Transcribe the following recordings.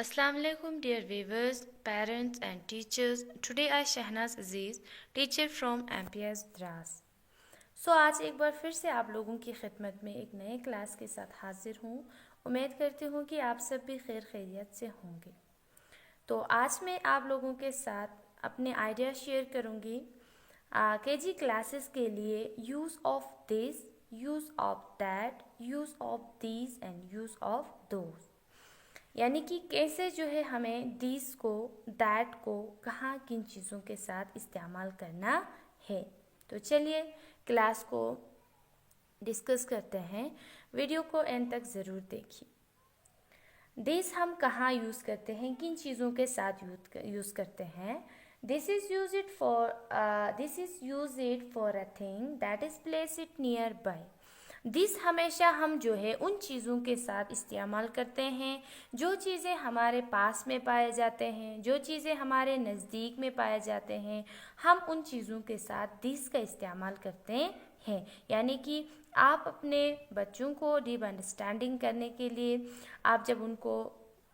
Assalamu alaikum dear viewers, parents and teachers. Today I Shahnaz Aziz, teacher from MPS Dras. आज एक बार फिर से आप लोगों की खिदमत में एक नए क्लास के साथ हाजिर हूँ। उम्मीद करती हूँ कि आप सब भी खैर खैरियत से होंगे। तो आज मैं आप लोगों के साथ अपने आइडिया शेयर करूँगी केजी क्लासेस के लिए use of this, use of that, use of these and use of those. यानी कि कैसे जो है हमें दिस को, दैट को कहाँ किन चीज़ों के साथ इस्तेमाल करना है। तो चलिए क्लास को डिस्कस करते हैं। वीडियो को एंड तक ज़रूर देखिए। दिस हम कहाँ यूज़ करते हैं, किन चीज़ों के साथ यूज़ करते हैं। This is use it for a thing that is place it near by. This हमेशा हम जो है उन चीज़ों के साथ इस्तेमाल करते हैं जो चीज़ें हमारे पास में पाए जाते हैं, जो चीज़ें हमारे नज़दीक में पाए जाते हैं, हम उन चीज़ों के साथ दिस का इस्तेमाल करते हैं। यानी कि आप अपने बच्चों को डीप अंडरस्टैंडिंग करने के लिए आप जब उनको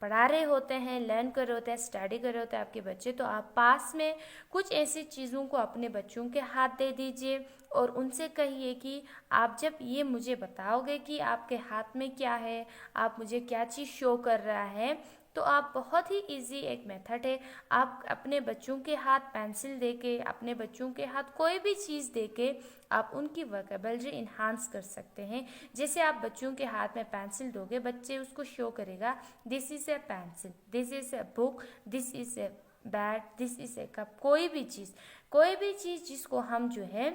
पढ़ा रहे होते हैं, लर्न कर रहे होते हैं, स्टडी कर रहे होते हैं आपके बच्चे, तो आप पास में कुछ ऐसी चीज़ों को अपने बच्चों के हाथ दे दीजिए और उनसे कहिए कि आप जब ये मुझे बताओगे कि आपके हाथ में क्या है, आप मुझे क्या चीज़ शो कर रहा है, तो आप बहुत ही इजी एक मेथड है, आप अपने बच्चों के हाथ पेंसिल देके, अपने बच्चों के हाथ कोई भी चीज़ देके आप उनकी वोकैबुलरी इन्हांस कर सकते हैं। जैसे आप बच्चों के हाथ में पेंसिल दोगे, बच्चे उसको शो करेगा, this is a pencil, this is a book, this is a bat, this is a cup. कोई भी चीज़ जिसको हम जो है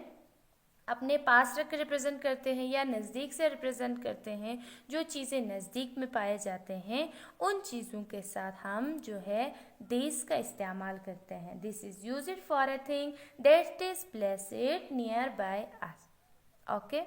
अपने पास रख के रिप्रेजेंट करते हैं या नज़दीक से रिप्रेजेंट करते हैं, जो चीज़ें नज़दीक में पाए जाते हैं, उन चीज़ों के साथ हम जो है दिस का इस्तेमाल करते हैं। This is use it for a thing that is placed near by us. Okay,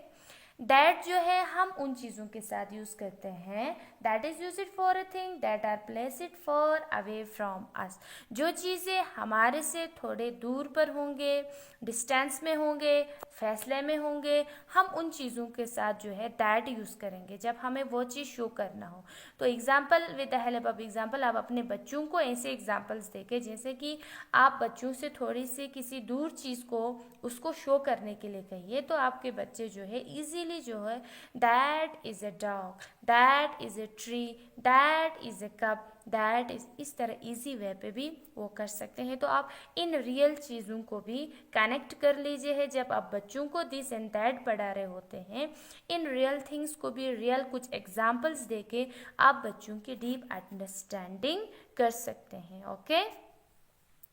that जो है हम उन चीज़ों के साथ यूज़ करते हैं। That is use it for a thing that are placed far away from us. जो चीज़ें हमारे से थोड़े दूर पर होंगे, डिस्टेंस में होंगे, फैसले में होंगे, हम उन चीज़ों के साथ जो है दैट यूज़ करेंगे जब हमें वो चीज़ शो करना हो। तो example with the help of example, आप अपने बच्चों को ऐसे एग्जाम्पल्स देके, जैसे कि आप बच्चों से थोड़ी सी किसी दूर चीज़ को उसको शो करने के लिए कहिए, तो आपके बच्चे जो है इजीली जो है that is a dog, that is a tree, that is A cup, that is, इस तरह इजी वे पे भी वो कर सकते हैं। तो आप इन रियल चीज़ों को भी कनेक्ट कर लीजिए है जब आप बच्चों को दिस एंड दैट पढ़ा रहे होते हैं। इन रियल थिंग्स को भी रियल कुछ एग्जाम्पल्स देके आप बच्चों की डीप अंडरस्टैंडिंग कर सकते हैं। ओके,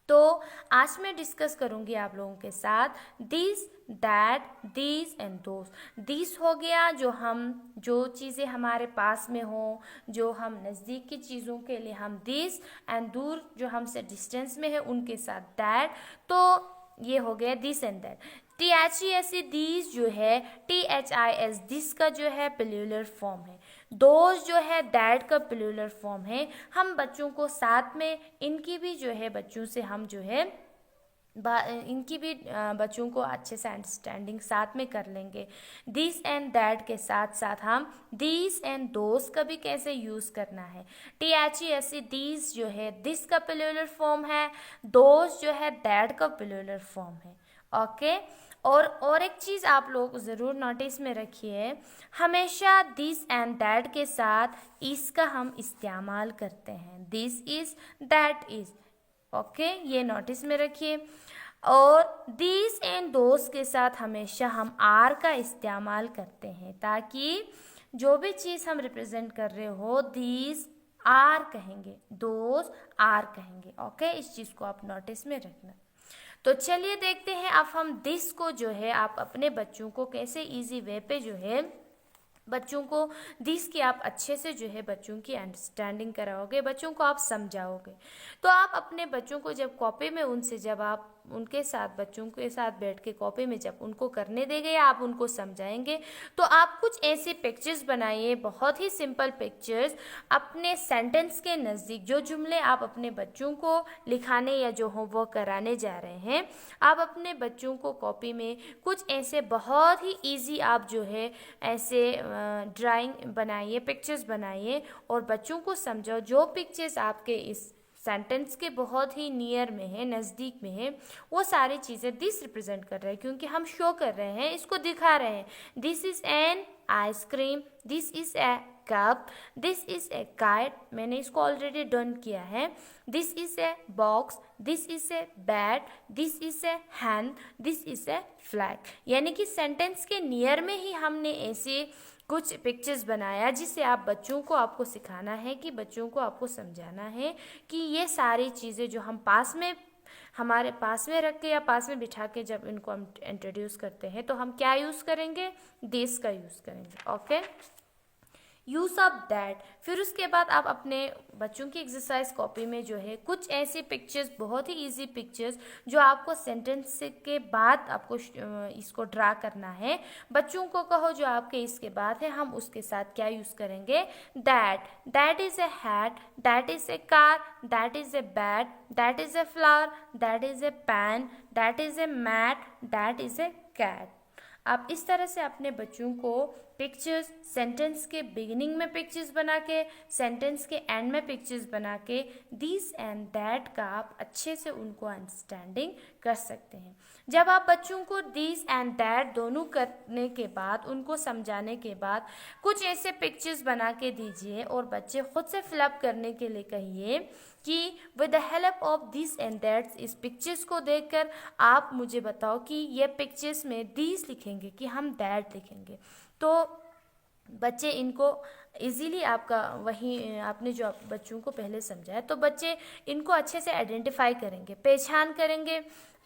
तो आज मैं डिस्कस करूंगी आप लोगों के साथ this, that, these and those. This हो गया जो चीज़ें हमारे पास में हो, जो हम नज़दीक की चीज़ों के लिए हम दिस, एंड दूर जो हमसे डिस्टेंस में है उनके साथ दैट। तो ये हो गया this and that. THES these जो है, THIS दिस का जो है प्लूरल फॉर्म है, दोज जो है दैट का प्लूरल फॉर्म है। हम बच्चों को साथ में इनकी भी जो है बच्चों से हम जो है इनकी भी बच्चों को अच्छे से अंडरस्टैंडिंग साथ में कर लेंगे। दिस एंड दैट के साथ साथ हम दिस एंड दोस का भी कैसे यूज़ करना है। THES दिस जो है दिस का प्लूरल फॉर्म है, दोस जो है दैट का प्लूरल फॉर्म है। ओके, और एक चीज़ आप लोग ज़रूर नोटिस में रखिए, हमेशा दिस एंड दैट के साथ इसका हम इस्तेमाल करते हैं, this is, that is. Okay, ये नोटिस में रखिए। और दिस एंड दोस के साथ हमेशा हम आर का इस्तेमाल करते हैं, ताकि जो भी चीज़ हम रिप्रेजेंट कर रहे हो, दिस आर कहेंगे, दोस आर कहेंगे। ओके, इस चीज़ को आप नोटिस में रखना। तो चलिए देखते हैं अब हम दिस को जो है आप अपने बच्चों को कैसे इजी वे पे जो है बच्चों को दिस की आप अच्छे से जो है बच्चों की अंडरस्टैंडिंग कराओगे, बच्चों को आप समझाओगे। तो आप अपने बच्चों को जब कॉपी में उनसे जब आप उनके साथ बच्चों के साथ बैठ के कॉपी में जब उनको करने देंगे या आप उनको समझाएंगे तो आप कुछ ऐसे पिक्चर्स बनाइए, बहुत ही सिंपल पिक्चर्स, अपने सेंटेंस के नज़दीक जो जुमले आप अपने बच्चों को लिखाने या जो होमवर्क कराने जा रहे हैं, आप अपने बच्चों को कॉपी में कुछ ऐसे बहुत ही इजी आप जो है ऐसे ड्राइंग बनाइए, पिक्चर्स बनाइए और बच्चों को समझाओ। जो पिक्चर्स आपके इस सेंटेंस के बहुत ही नियर में है, नज़दीक में है, वो सारी चीज़ें दिस रिप्रेजेंट कर रहे हैं क्योंकि हम शो कर रहे हैं, इसको दिखा रहे हैं। This is an ice cream, this is a cup, this is a kite, मैंने इसको ऑलरेडी डन किया है। This is a box, this is a bat, this is a hand, this is a flag. यानी कि सेंटेंस के near में ही हमने ऐसे कुछ पिक्चर्स बनाया जिससे आप बच्चों को आपको सिखाना है कि बच्चों को आपको समझाना है कि ये सारी चीज़ें जो हम पास में हमारे पास में रख के या पास में बिठा के जब इनको हम इंट्रोड्यूस करते हैं तो हम क्या यूज़ करेंगे, दिस का यूज़ करेंगे। Okay, use of that. फिर उसके बाद आप अपने बच्चों की एक्सरसाइज कॉपी में जो है कुछ ऐसी पिक्चर्स, बहुत ही इजी पिक्चर्स जो आपको सेंटेंस के बाद आपको इसको ड्रा करना है। बच्चों को कहो जो आपके इसके बाद है हम उसके साथ क्या यूज़ करेंगे, that, that is a hat, that is a car, that is a bat, that is a flower, that is a pan, that is a mat, that is a cat. आप इस तरह से अपने बच्चों को पिक्चर्स, सेंटेंस के beginning में pictures बना के, सेंटेंस के एंड में पिक्चर्स बना के दिस एंड दैट का आप अच्छे से उनको अंडरस्टैंडिंग कर सकते हैं। जब आप बच्चों को दिस एंड दैट दोनों करने के बाद, उनको समझाने के बाद कुछ ऐसे पिक्चर्स बना के दीजिए और बच्चे खुद से फिलअप करने के लिए कहिए कि with the help of this and that's, इस पिक्चर्स को देखकर आप मुझे बताओ कि ये पिक्चर्स में दिस लिखेंगे कि हम दैट लिखेंगे। तो बच्चे इनको इजीली आपका वही आपने जो बच्चों को पहले समझाया तो बच्चे इनको अच्छे से आइडेंटिफाई करेंगे, पहचान करेंगे।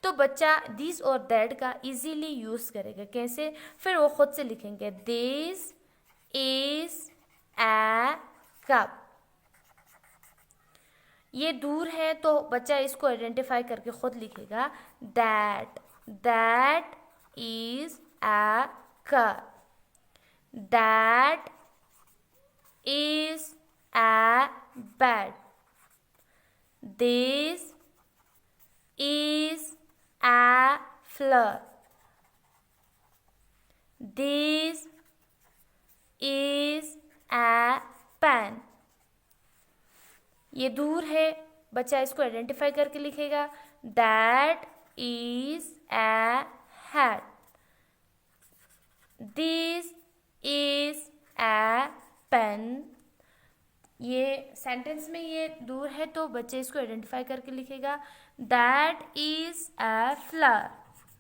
तो बच्चा दिस और दैट का इजीली यूज़ करेगा। कैसे? फिर वो खुद से लिखेंगे दिस इज ए कप। ये दूर है तो बच्चा इसको आइडेंटिफाई करके खुद लिखेगा that, that is a cup, that is a bat, this is a flower, this is a pen. ये दूर है, बच्चा इसको आइडेंटिफाई करके लिखेगा that is a hat, this is a pen. ये सेंटेंस में ये दूर है तो बच्चे इसको आइडेंटिफाई करके लिखेगा that is a flower,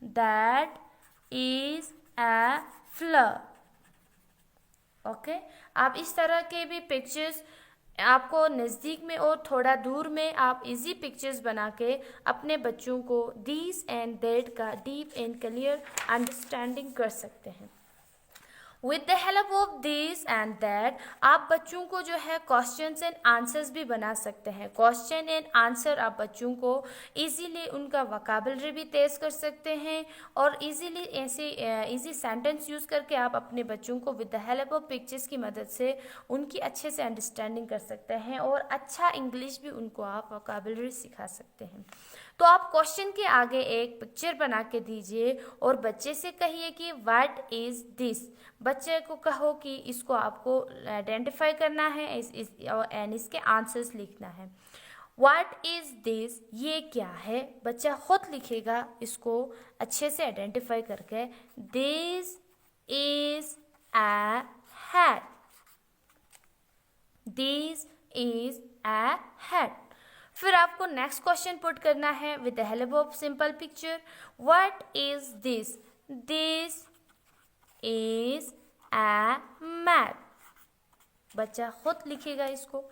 that is a flower. Okay, आप इस तरह के भी पिक्चर्स आपको नज़दीक में और थोड़ा दूर में आप इजी पिक्चर्स बना के अपने बच्चों को दिस एंड दैट का डीप एंड क्लियर अंडरस्टैंडिंग कर सकते हैं। With the help of this and that आप बच्चों को जो है क्वेश्चंस एंड आंसर्स भी बना सकते हैं। क्वेश्चन एंड आंसर आप बच्चों को इजीली उनका वोकैबुलरी भी तेज़ कर सकते हैं और इजीली ऐसे इजी सेंटेंस यूज़ करके आप अपने बच्चों को with the help of pictures की मदद से उनकी अच्छे से अंडरस्टैंडिंग कर सकते हैं और अच्छा इंग्लिश भी उनको आप वोकैबुलरी सिखा सकते हैं। तो आप क्वेश्चन के आगे एक पिक्चर बना के दीजिए और बच्चे से कहिए कि व्हाट इज़ दिस। बच्चे को कहो कि इसको आपको आइडेंटिफाई करना है एंड इसके आंसर्स लिखना है। व्हाट इज़ दिस, ये क्या है? बच्चा खुद लिखेगा इसको अच्छे से आइडेंटिफाई करके this is a hat, this is a hat. फिर आपको नेक्स्ट क्वेश्चन पुट करना है with the help of simple picture. What is this? This is A map. बच्चा खुद लिखेगा इसको।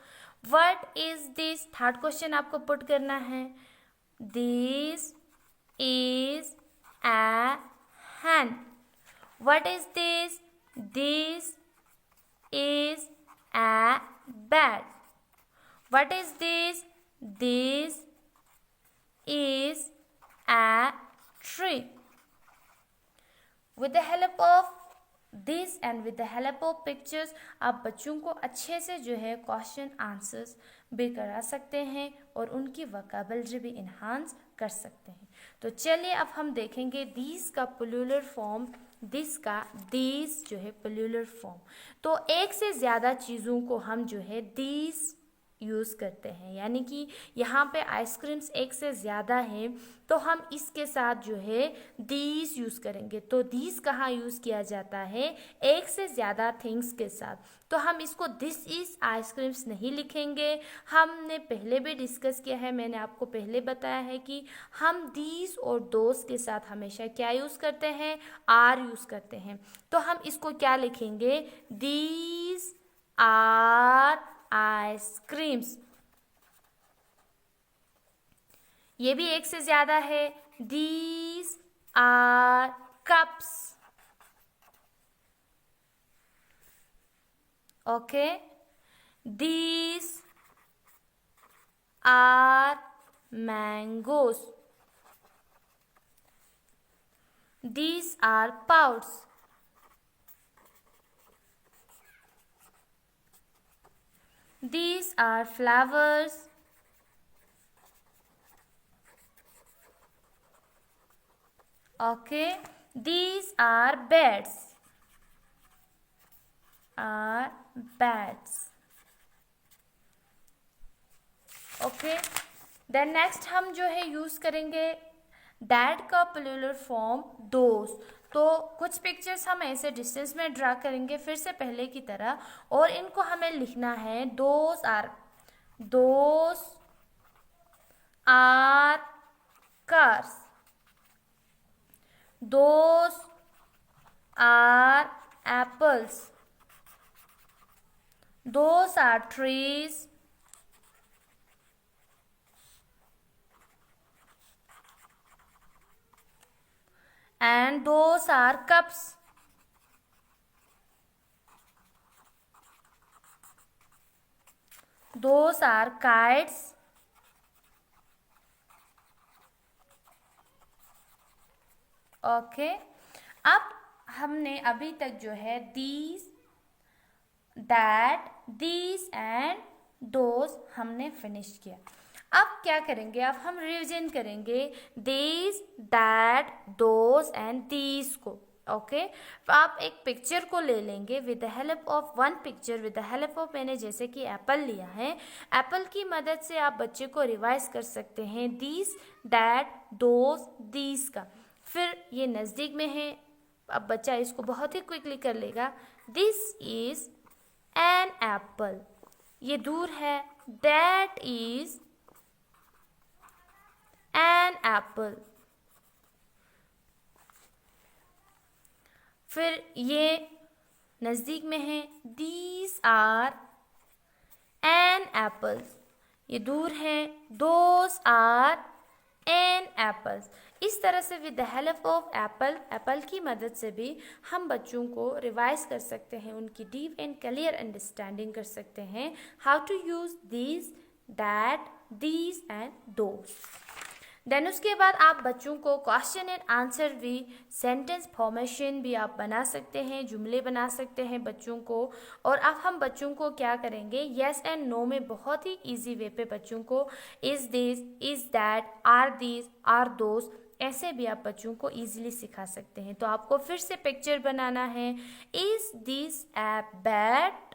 What is this? Third question आपको पुट करना है this is A hand. What is this? This is a bat. What is this? This is a tree. With the help of this and with the help of pictures आप बच्चों को अच्छे से जो है क्वेश्चन आंसर्स भी करा सकते हैं और उनकी वोकैबुलरी भी इन्हांस कर सकते हैं। तो चलिए अब हम देखेंगे these का प्लूरल फॉर्म, दिस का these जो है प्लूरल फॉर्म। तो एक से ज़्यादा चीज़ों को हम जो है these यूज़ करते हैं, यानी कि यहाँ पे आइसक्रीम्स एक से ज़्यादा है तो हम इसके साथ जो है दीज यूज़ करेंगे। तो दीज कहाँ यूज़ किया जाता है? एक से ज़्यादा थिंग्स के साथ। तो हम इसको दिस इज़ आइसक्रीम्स नहीं लिखेंगे। हमने पहले भी डिस्कस किया है, मैंने आपको पहले बताया है कि हम दीज और दोस के साथ हमेशा क्या यूज़ करते हैं? आर यूज़ करते हैं। तो हम इसको क्या लिखेंगे? These are ice creams. ये भी एक से ज्यादा है। These are cups. Okay. These are mangoes. These are pouts. These are flowers. Okay, these are beds. Okay, then next हम जो है यूज़ करेंगे that का प्लूरल फॉर्म those। तो कुछ पिक्चर्स हम ऐसे डिस्टेंस में ड्रा करेंगे फिर से पहले की तरह, और इनको हमें लिखना है those are cars, those are apples, those are trees, and those are cups. Those are kites. Okay, अब हमने अभी तक जो है these, that, these and those हमने फिनिश किया। अब क्या करेंगे? अब हम रिविजन करेंगे these, that, those and these को। ओके, तो आप एक पिक्चर को ले लेंगे with the help of one picture, with the help of, मैंने जैसे कि एप्पल लिया है, एप्पल की मदद से आप बच्चे को रिवाइज कर सकते हैं दिस, दैट, दोस, दीज का। फिर ये नज़दीक में है, अब बच्चा इसको बहुत ही क्विकली कर लेगा। दिस इज एन एप्पल, ये दूर है, दैट इज एन एप्पल। फिर ये नज़दीक में है, दीज आर एन एप्पल्स, ये दूर है, दोज आर एन एप्पल्स। इस तरह से with the help of Apple की मदद से भी हम बच्चों को रिवाइज कर सकते हैं, उनकी डीप एंड क्लियर अंडरस्टैंडिंग कर सकते हैं how to use these, that, these and those. Then उसके बाद आप बच्चों को क्वेश्चन एंड आंसर भी, सेंटेंस फॉर्मेशन भी आप बना सकते हैं, जुमले बना सकते हैं बच्चों को। और अब हम बच्चों को क्या करेंगे, येस एंड नो में बहुत ही इजी वे पे बच्चों को is this, is that, are this, are those, ऐसे भी आप बच्चों को इजीली सिखा सकते हैं। तो आपको फिर से पिक्चर बनाना है, इज़ दिस ए बैट।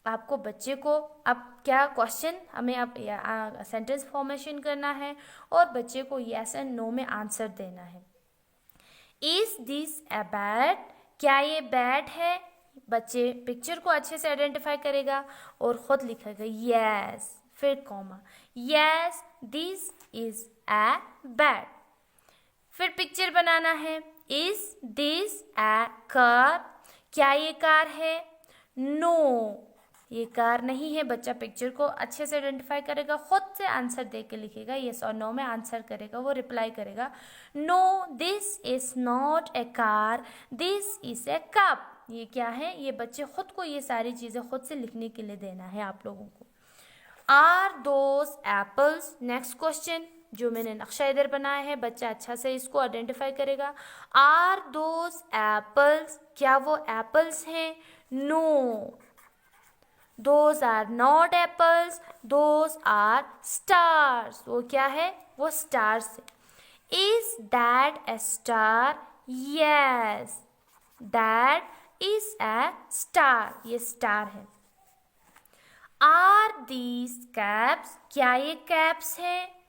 आपको बच्चे को अब क्या क्वेश्चन हमें अब सेंटेंस फॉर्मेशन करना है और बच्चे को यस एंड नो में आंसर देना है। इज दिस अ बैट, क्या ये बैट है? बच्चे पिक्चर को अच्छे से आइडेंटिफाई करेगा और खुद लिखेगा यस, फिर comma, yes this is a bat. फिर पिक्चर बनाना है, इज दिस अ कार, क्या ये कार है? नो, ये कार नहीं है। बच्चा पिक्चर को अच्छे से आइडेंटिफाई करेगा, खुद से आंसर दे के लिखेगा, यस और नो में आंसर करेगा, वो रिप्लाई करेगा, no this is not a car, this is a cup. ये क्या है? ये बच्चे खुद को ये सारी चीज़ें खुद से लिखने के लिए देना है आप लोगों को। Are those apples? Next question, जो मैंने नक्शा इधर बनाया है, बच्चा अच्छा से इसको आइडेंटिफाई करेगा। आर दोज एप्पल्स, क्या वो एप्पल्स हैं? No, those are not apples, those are stars. वो क्या है? वो स्टार्स है। Is that a star? Yes, that is a star, ये स्टार है। आर दीज कैप्स, क्या ये कैप्स है?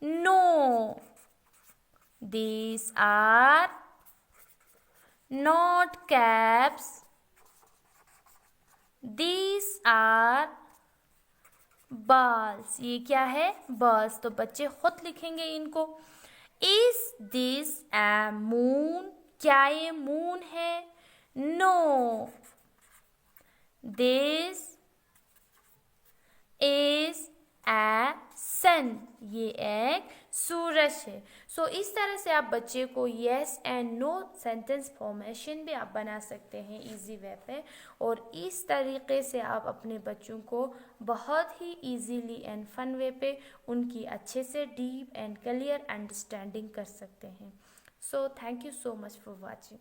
No, these are not caps, these are balls। ये क्या है? balls। तो बच्चे खुद लिखेंगे इनको। is this a moon? क्या ये मून है? no, this is a sun। ये एक सूरज है। सो इस तरह से आप बच्चे को yes and no sentence formation भी आप बना सकते हैं इजी वे पे, और इस तरीके से आप अपने बच्चों को बहुत ही इजीली एंड फन वे पे उनकी अच्छे से डीप एंड क्लियर अंडरस्टैंडिंग कर सकते हैं। So thank you so much for watching.